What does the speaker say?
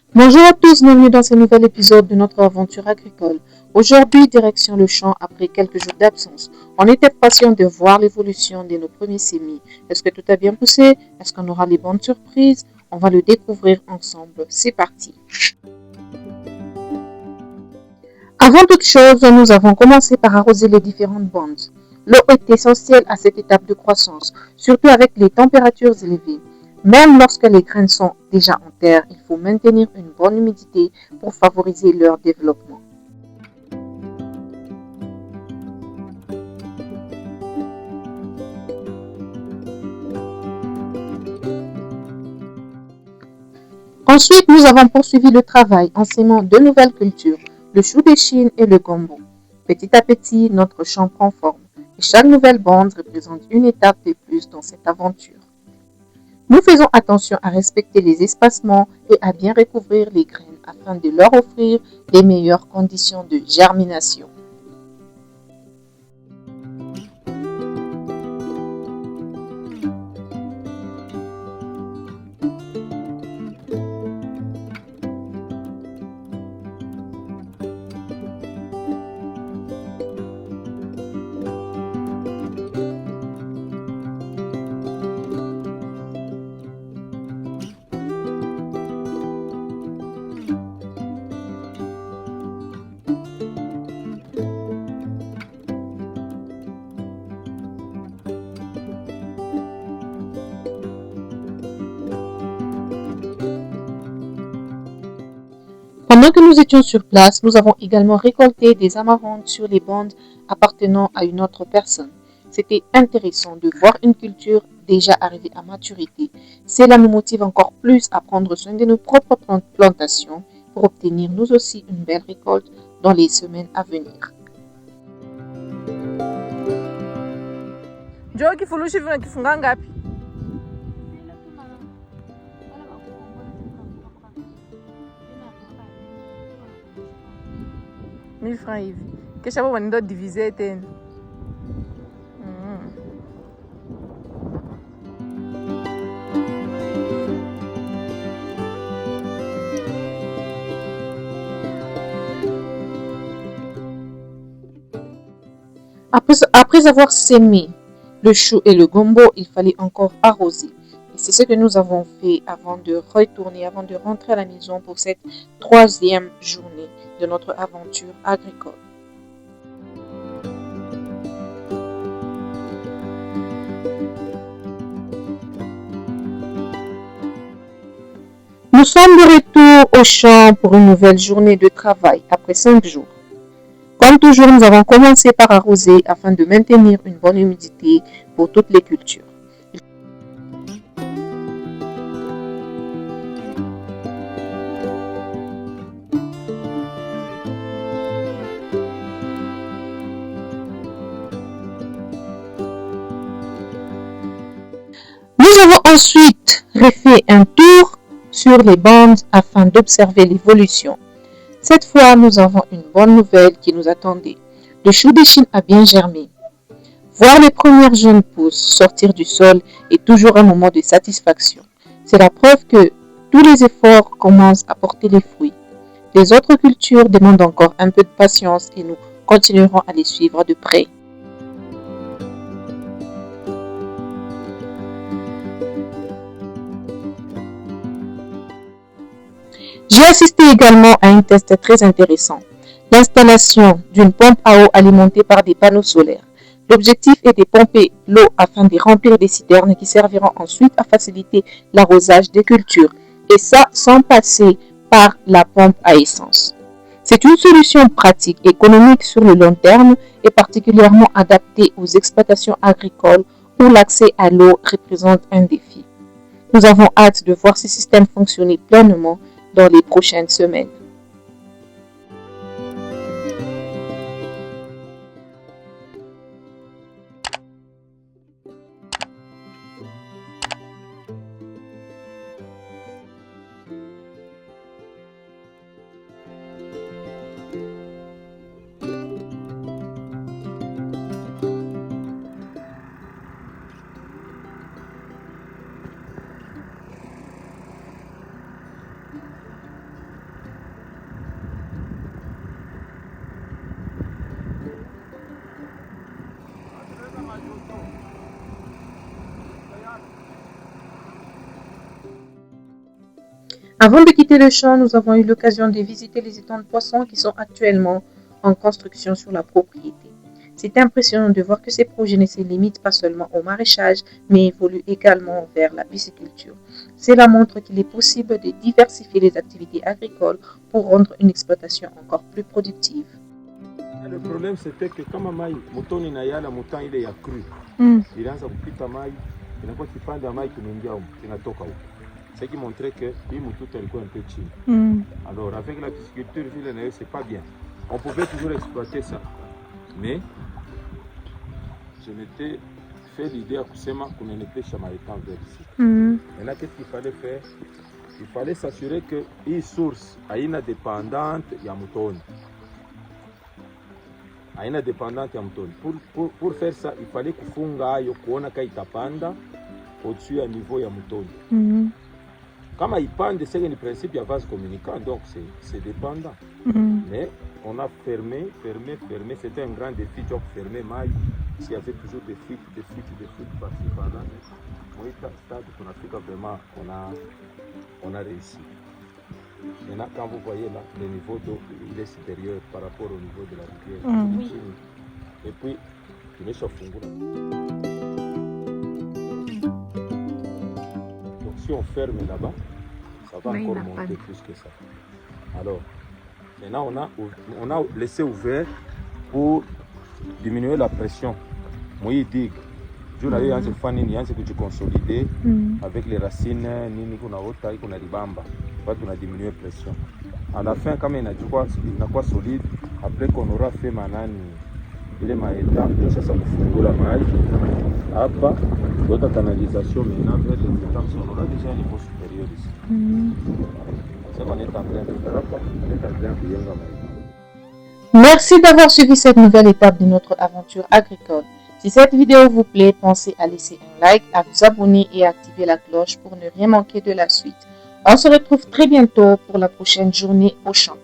Bonjour à tous, bienvenue dans ce nouvel épisode de notre aventure agricole. Aujourd'hui, direction le champ après quelques jours d'absence. On était patient de voir l'évolution de nos premiers semis. Est-ce que tout a bien poussé? Est-ce qu'on aura les bonnes surprises? On va le découvrir ensemble. C'est parti. Avant toute chose, nous avons commencé par arroser les différentes bandes. L'eau est essentielle à cette étape de croissance, surtout avec les températures élevées. Même lorsque les graines sont déjà en terre, il faut maintenir une bonne humidité pour favoriser leur développement. Ensuite, nous avons poursuivi le travail en sémant deux nouvelles cultures, le chou de Chine et le gombo. Petit à petit, notre champ prend forme et chaque nouvelle bande représente une étape de plus dans cette aventure. Nous faisons attention à respecter les espacements et à bien recouvrir les graines afin de leur offrir les meilleures conditions de germination. Pendant que nous étions sur place, nous avons également récolté des amarantes sur les bandes appartenant à une autre personne. C'était intéressant de voir une culture déjà arrivée à maturité. Cela nous motive encore plus à prendre soin de nos propres plantations pour obtenir nous aussi une belle récolte dans les semaines à venir. Njoo kifurushi kifunga ngapi? 1000 francs hivi. Kesha hapo wanaenda divise tena. Après avoir sémé le chou et le gombo, il fallait encore arroser. Et c'est ce que nous avons fait avant de rentrer à la maison pour cette troisième journée de notre aventure agricole. Nous sommes de retour au champ pour une nouvelle journée de travail après 5 jours. Comme toujours, nous avons commencé par arroser afin de maintenir une bonne humidité pour toutes les cultures. Nous avons ensuite refait un tour sur les bandes afin d'observer l'évolution. Cette fois, nous avons une bonne nouvelle qui nous attendait. Le chou de Chine a bien germé. Voir les premières jeunes pousses sortir du sol est toujours un moment de satisfaction. C'est la preuve que tous les efforts commencent à porter les fruits. Les autres cultures demandent encore un peu de patience et nous continuerons à les suivre de près. J'ai assisté également à un test très intéressant, l'installation d'une pompe à eau alimentée par des panneaux solaires. L'objectif est de pomper l'eau afin de remplir des citernes qui serviront ensuite à faciliter l'arrosage des cultures, et ça sans passer par la pompe à essence. C'est une solution pratique, économique sur le long terme et particulièrement adaptée aux exploitations agricoles où l'accès à l'eau représente un défi. Nous avons hâte de voir ce système fonctionner pleinement dans les prochaines semaines. Avant de quitter le champ, nous avons eu l'occasion de visiter les étangs de poissons qui sont actuellement en construction sur la propriété. C'est impressionnant de voir que ces projets ne se limitent pas seulement au maraîchage, mais évoluent également vers la pisciculture. Cela montre qu'il est possible de diversifier les activités agricoles pour rendre une exploitation encore plus productive. Le problème c'était que kama mai mutoni na yala mutan ile ya cru ilianza kupita mai inakuwa kipande ya mai kimeingia huko kinatoka huko, ce qui montrait que hii mtuto alikuwa un peu chini. Alors avec la pisciculture vile nayo c'est pas bien, on pouvait toujours exploiter ça, mais je m'étais fait l'idée à kusema kunenepesha maétang vers ici. Maintenant qu'est-ce qu'il fallait faire? Il fallait s'assurer que hii source haina dépendante ya mutoni, haina dépendante ya mtoni. Pour faire ça, il fallait kufunga hayo kuona ka itapanda au-dessus ya niveau ya mtoni. Kama ipande, c'est le principe ya vase communicant, donc c'est dépendant. Mais on a fermé, c'était un grand défi de fermer maille. S'il y avait toujours des fuites par-ci par-là. Moi, stade qu'on a fait vraiment, on a réussi. Maintenant, quand vous voyez là, le niveau d'eau, il est supérieur par rapport au niveau de la rivière. Et puis, il est chauffé. Donc, si on ferme là-bas, ça va encore monter plus que ça. Alors, maintenant, on a laissé ouvert pour diminuer la pression. Moi, il dit que il y a un consolider avec les racines, qu'on a ribamba. On a diminué la pression. À la fin, quand il n'a pas solide, après qu'on aura fait manani, il est maïta, ça me la maille. Après, d'autres canalisations, maintenant, vers les étangs, on aura déjà un niveau supérieur ici. C'est qu'on est en train de faire, on est en train de faire. Merci d'avoir suivi cette nouvelle étape de notre aventure agricole. Si cette vidéo vous plaît, pensez à laisser un like, à vous abonner et à activer la cloche pour ne rien manquer de la suite. On se retrouve très bientôt pour la prochaine journée au champ.